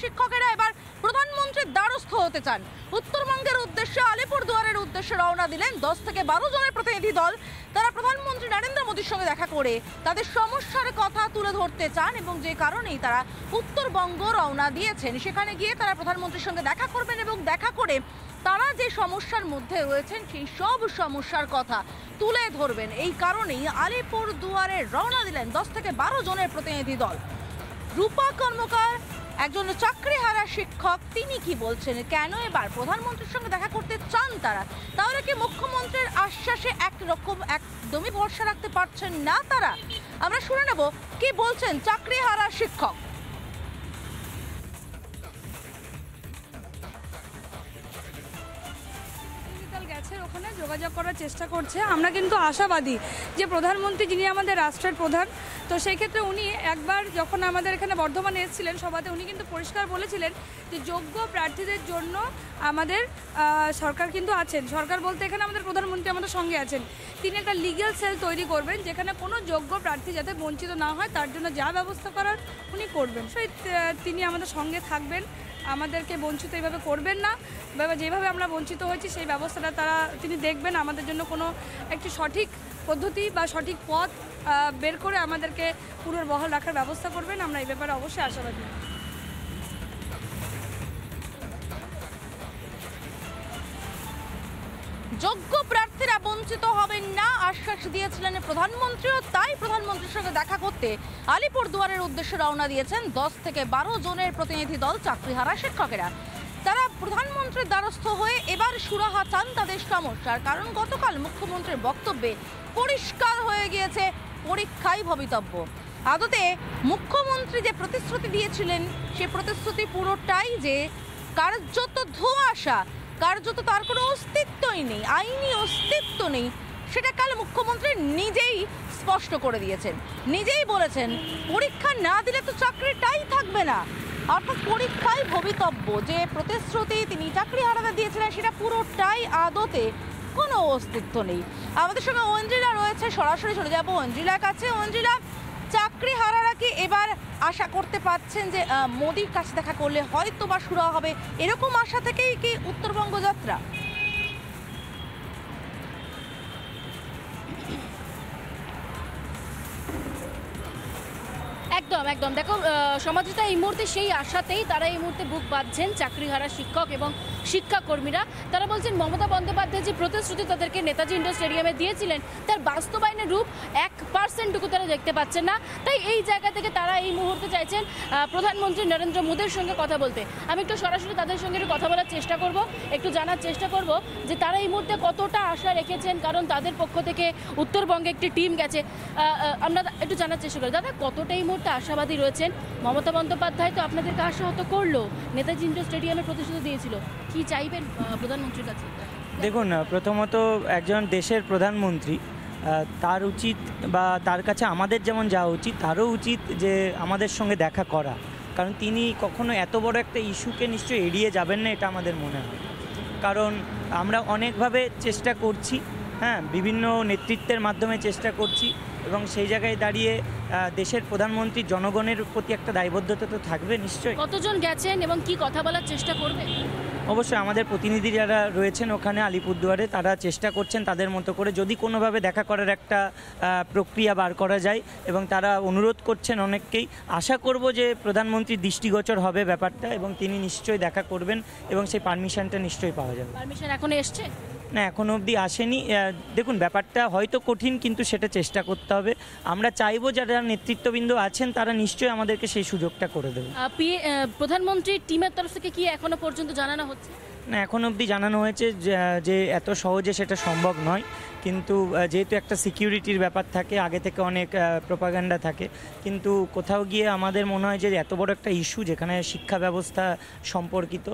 শিক্ষকেরা এবার প্রধানমন্ত্রীর দ্বারস্থ হতে চান। উত্তরবঙ্গের উদ্দেশ্যে আলিপুরদুয়ারের উদ্দেশ্যে রওনা দিলেন 10 থেকে 12 জনের প্রতিনিধি দল। তারা প্রধানমন্ত্রী নরেন্দ্র মোদীর সঙ্গে দেখা করে তাদের সমস্যার কথা তুলে ধরতে চান এবং যে কারণেই তারা উত্তরবঙ্গ রওনা দিয়েছেন। সেখানে গিয়ে তারা প্রধানমন্ত্রীর সঙ্গে দেখা করবেন এবং দেখা করে তারা যে সমস্যার মধ্যে রয়েছেন সেই সব সমস্যার কথা তুলে ধরবেন। এই কারণেই আলিপুরদুয়ারে রওনা দিলেন 10 থেকে 12 জনের প্রতিনিধি দল। রূপা কর্মকার একজন চাকরিহারা শিক্ষক, তিনি কি বলছেন, কেন এবার প্রধানমন্ত্রীর সঙ্গে দেখা করতে চান তারা? তাহলে কি মুখ্যমন্ত্রীর আশ্বাসে একদমই ভরসা রাখতে পারছেন না তারা? আমরা শুনে নেব কি বলছেন চাকরিহারা শিক্ষক। ওখানে যোগাযোগ করার চেষ্টা করছে। আমরা কিন্তু আশাবাদী যে প্রধানমন্ত্রী, যিনি আমাদের রাষ্ট্রের প্রধান, তো সেই ক্ষেত্রে উনি একবার যখন আমাদের এখানে বর্ধমানে এসেছিলেন সভাতে, উনি কিন্তু পরিষ্কার বলেছিলেন যে যোগ্য প্রার্থীদের জন্য আমাদের সরকার কিন্তু আছেন। সরকার বলতে এখানে আমাদের প্রধানমন্ত্রী আমাদের সঙ্গে আছেন। তিনি একটা লিগ্যাল সেল তৈরি করবেন যেখানে কোনো যোগ্য প্রার্থী যাতে বঞ্চিত না হয় তার জন্য যা ব্যবস্থা করার উনি করবেন। সেই তিনি আমাদের সঙ্গে থাকবেন, আমাদেরকে বঞ্চিত এইভাবে করবেন না। যেভাবে আমরা বঞ্চিত হয়েছি সেই ব্যবস্থাটা তিনি দেখবেন, আমাদের জন্য কোনো একটি সঠিক পদ্ধতি বা সঠিক পথ বের করে আমাদেরকে পুনর্বহাল রাখার ব্যবস্থা করবেন। আমরা এই ব্যাপারে অবশ্যই আশাবাদী। যোগ্য প্রার্থীরা বঞ্চিত হবেন না আশ্বাস দিয়েছিলেন প্রধানমন্ত্রীও, তাই প্রধানমন্ত্রীর সঙ্গে দেখা করতে আলিপুরদুয়ারের উদ্দেশ্যে রওনা দিয়েছেন 10 থেকে 12 জনের প্রতিনিধি দল চাকরিহারা শিক্ষকেরা। তারা প্রধানমন্ত্রীর দ্বারস্থ হয়ে এবার সুরাহা চান তাদের সমস্যার, কারণ গতকাল মুখ্যমন্ত্রীর বক্তব্যে পরিষ্কার হয়ে গিয়েছে পরীক্ষাই ভবিতব্য। আদতে মুখ্যমন্ত্রী যে প্রতিশ্রুতি দিয়েছিলেন সে প্রতিশ্রুতি পুরোটাই যে কার্যত ধোঁয়াশা, কার্যত তার কোনো অস্তিত্বই নেই, আইনি অস্তিত্ব নেই, সেটা কাল মুখ্যমন্ত্রী নিজেই স্পষ্ট করে দিয়েছেন। নিজেই বলেছেন পরীক্ষা না দিলে তো চাকরিটাই থাকবে না, অর্থাৎ পরীক্ষাই ভবিতব্য। যে প্রতিশ্রুতি তিনি চাকরিহারাদের দিয়েছিলেন সেটা পুরোটাই আদতে কোনো অস্তিত্ব নেই। আমাদের সঙ্গে অঞ্জিলা রয়েছে, সরাসরি চলে যাবো অঞ্জিলার কাছে। অঞ্জিলা, চাকরিহারারা কি এবার আশা করতে পারছেন যে মোদির কাছে দেখা করলে হয়তো বা সুরাহা হবে, এরকম আশা থেকেই কি উত্তরবঙ্গ যাত্রা? একদম একদম দেখো সমাজটা এই মুহূর্তে সেই আশাতেই তারা এই মুহূর্তে বুক বাঁধছেন চাকরিহারা শিক্ষক এবং শিক্ষাকর্মীরা। তারা বলছেন মমতা বন্দ্যোপাধ্যায় যে প্রতিশ্রুতি তাদেরকে নেতাজি ইন্ডোর স্টেডিয়ামে দিয়েছিলেন তার বাস্তবায়নের রূপ 1% তারা দেখতে পাচ্ছেন না। তাই এই জায়গা থেকে তারা এই মুহূর্তে চাইছেন প্রধানমন্ত্রী নরেন্দ্র মোদীর সঙ্গে কথা বলতে। আমি একটু সরাসরি তাদের সঙ্গে একটু কথা বলার চেষ্টা করব, একটু জানার চেষ্টা করব যে তারা এই মুহূর্তে কতটা আশা রেখেছেন, কারণ তাদের পক্ষ থেকে উত্তরবঙ্গে একটি টিম গেছে। আমরা একটু জানার চেষ্টা করি, দাদা কতটা এই মুহূর্তে আশাবাদী রয়েছেন? মমতা বন্দ্যোপাধ্যায় তো আপনাদেরকে আশাহত করলো, নেতাজি ইন্ডোর স্টেডিয়ামে প্রতিশ্রুতি দিয়েছিল, কি চাইবেন প্রধানমন্ত্রীর কাছে? দেখুন, প্রথমত একজন দেশের প্রধানমন্ত্রী, তার উচিত বা তার কাছে আমাদের যেমন যাওয়া উচিত তারও উচিত যে আমাদের সঙ্গে দেখা করা, কারণ তিনি কখনো এত বড় একটা ইস্যুকে নিশ্চয়ই এড়িয়ে যাবেন না, এটা আমাদের মনে হয়। কারণ আমরা অনেকভাবে চেষ্টা করছি, হ্যাঁ, বিভিন্ন নেতৃত্বের মাধ্যমে চেষ্টা করছি, এবং সেই জায়গায় দাঁড়িয়ে দেশের প্রধানমন্ত্রী জনগণের প্রতি একটা দায়বদ্ধতা তো থাকবে নিশ্চয়ই। কতজন গেছেন এবং কি কথা বলার চেষ্টা করবে? অবশ্যই আমাদের প্রতিনিধি যারা রয়েছেন ওখানে আলিপুরদুয়ারে, তারা চেষ্টা করছেন তাদের মতো করে যদি কোনোভাবে দেখা করার একটা প্রক্রিয়া বার করা যায়, এবং তারা অনুরোধ করছেন অনেককেই। আশা করব যে প্রধানমন্ত্রীর দৃষ্টিগোচর হবে ব্যাপারটা এবং তিনি নিশ্চয়ই দেখা করবেন এবং সেই পারমিশনটা নিশ্চয়ই পাওয়া যাবে। পারমিশন এখন এসছে না, এখনো অবধি আসেনি। দেখুন, ব্যাপারটা হয়তো কঠিন, কিন্তু সেটা চেষ্টা করতে হবে। আমরা চাইবো যারা নেতৃত্ববৃন্দ আছেন তারা নিশ্চয়ই আমাদেরকে সেই সুযোগটা করে দেবে। প্রধানমন্ত্রীর টিমের তরফ থেকে কি এখনো পর্যন্ত জানানো হচ্ছে? না, এখন অবধি জানানো হয়েছে যে এত সহজে সেটা সম্ভব নয়, কিন্তু যেহেতু একটা সিকিউরিটির ব্যাপার থাকে, আগে থেকে অনেক প্রোপাগান্ডা থাকে, কিন্তু কোথাও গিয়ে আমাদের মনে হয় যে এত বড় একটা ইস্যু যেখানে শিক্ষা ব্যবস্থা সম্পর্কিত,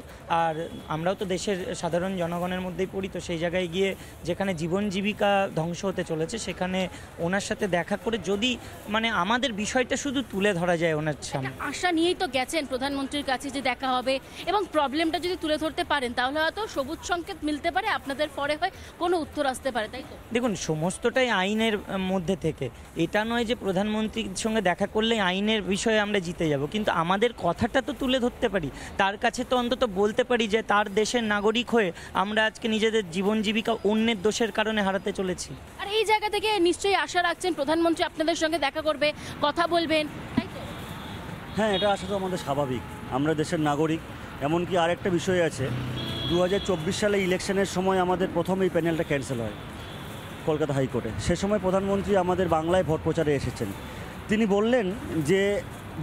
আর আমরাও তো দেশের সাধারণ জনগণের মধ্যেই পড়ি, তো সেই জায়গায় গিয়ে যেখানে জীবন জীবিকা ধ্বংস হতে চলেছে সেখানে ওনার সাথে দেখা করে যদি আমাদের বিষয়টা শুধু তুলে ধরা যায় ওনার সামনে। আশা নিয়েই তো গেছেন প্রধানমন্ত্রীর কাছে যে দেখা হবে, এবং প্রবলেমটা যদি তুলে ধরতে পারেন তাহলে হয়তো সবুজ সংকেত মিলতে পারে, আপনাদের পরে হয় কোনো উত্তর আসতে পারে, তাই তো? দেখুন, সমস্তটাই আইনের মধ্যে থেকে, এটা নয় যে প্রধানমন্ত্রীর সঙ্গে দেখা করলেই আইনের বিষয়ে আমরা জিতে যাব, কিন্তু আমাদের কথাটা তো তুলে ধরতে পারি, তার কাছে তো অন্তত বলতে পারি যে তার দেশের নাগরিক হয়ে আমরা আজকে নিজেদের জীবন জীবিকা অন্যের দোষের কারণে হারাতে চলেছি। আর এই জায়গা থেকে নিশ্চয়ই আশা রাখছেন প্রধানমন্ত্রী আপনাদের সঙ্গে দেখা করবে, কথা বলবেন, তাই তো? হ্যাঁ, এটা আসা তো আমাদের স্বাভাবিক, আমরা দেশের নাগরিক। এমনকি আরেকটা বিষয় আছে, 2024 সালে ইলেকশনের সময় আমাদের প্রথম এই প্যানেলটা ক্যান্সেল হয় কলকাতা হাইকোর্টে। সে সময় প্রধানমন্ত্রী আমাদের বাংলায় ভোট প্রচারে এসেছেন। তিনি বললেন যে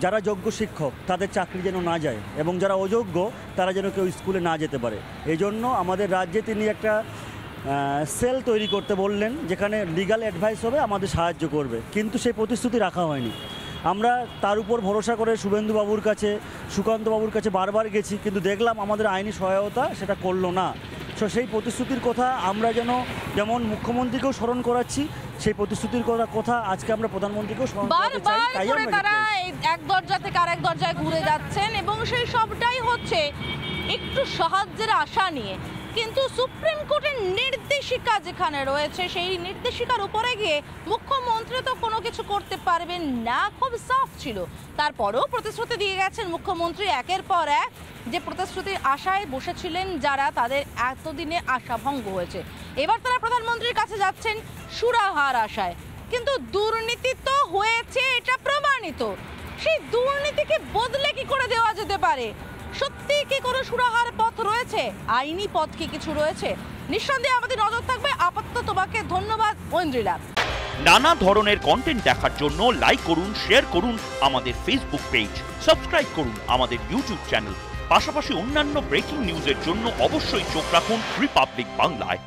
যারা যোগ্য শিক্ষক তাদের চাকরি যেন না যায় এবং যারা অযোগ্য তারা যেন কেউ স্কুলে না যেতে পারে। এই জন্য আমাদের রাজ্যে তিনি একটা সেল তৈরি করতে বললেন, যেখানে লিগ্যাল অ্যাডভাইস হবে, আমাদের সাহায্য করবে। কিন্তু সেই প্রতিশ্রুতি রাখা হয়নি। আমরা তার উপর ভরসা করে শুভেন্দুবাবুর কাছে, সুকান্তবাবুর কাছে বারবার গেছি, কিন্তু দেখলাম আমাদের আইনি সহায়তা সেটা করলো না। সো সেই প্রতিশ্রুতির কথা আমরা যেমন মুখ্যমন্ত্রীকেও স্মরণ করাচ্ছি, সেই প্রতিশ্রুতির কথা আজকে আমরা প্রধানমন্ত্রীকেও স্মরণ করতে চাই। বারবার তাই করে আমরা তারা এক দরজা থেকে আরেক দরজায় ঘুরে যাচ্ছেন এবং সেই সবটাই হচ্ছে একটু সাহায্যের আশা নিয়ে। কিন্তু সুপ্রিম কোর্টের নির্দেশিকা যেখানে রয়েছে, সেই নির্দেশিকার উপরে গিয়ে মুখ্যমন্ত্রী তো কোনো কিছু করতে পারবেন না, খুব সাফ ছিল। তারপরেও প্রতিশ্রুতি দিয়ে গেছেন মুখ্যমন্ত্রী একের পর এক, যে প্রতিশ্রুতির আশায় বসেছিলেন যারা, তাদের এতদিনে আশা ভঙ্গ হয়েছে। এবার তারা প্রধানমন্ত্রীর কাছে যাচ্ছেন সুরাহার আশায়, কিন্তু দুর্নীতি তো হয়েছে, এটা প্রমাণিত। সেই দুর্নীতিকে বদলে কি করে দেওয়া যেতে পারে? সত্যি কি কোনো সুরাহার পথ রয়েছে? আইনি পথ কি কিছু রয়েছে? নিঃসন্দেহে আমাদের নজর থাকবে। আপাতত তোমাকে ধন্যবাদ ঐন্দ্রিলা। নানা ধরনের কন্টেন্ট দেখার জন্য লাইক করুন, শেয়ার করুন আমাদের ফেসবুক পেজ, সাবস্ক্রাইব করুন আমাদের ইউটিউব চ্যানেল। পাশাপাশি অন্যান্য ব্রেকিং নিউজের জন্য অবশ্যই চোখ রাখুন রিপাবলিক বাংলায়।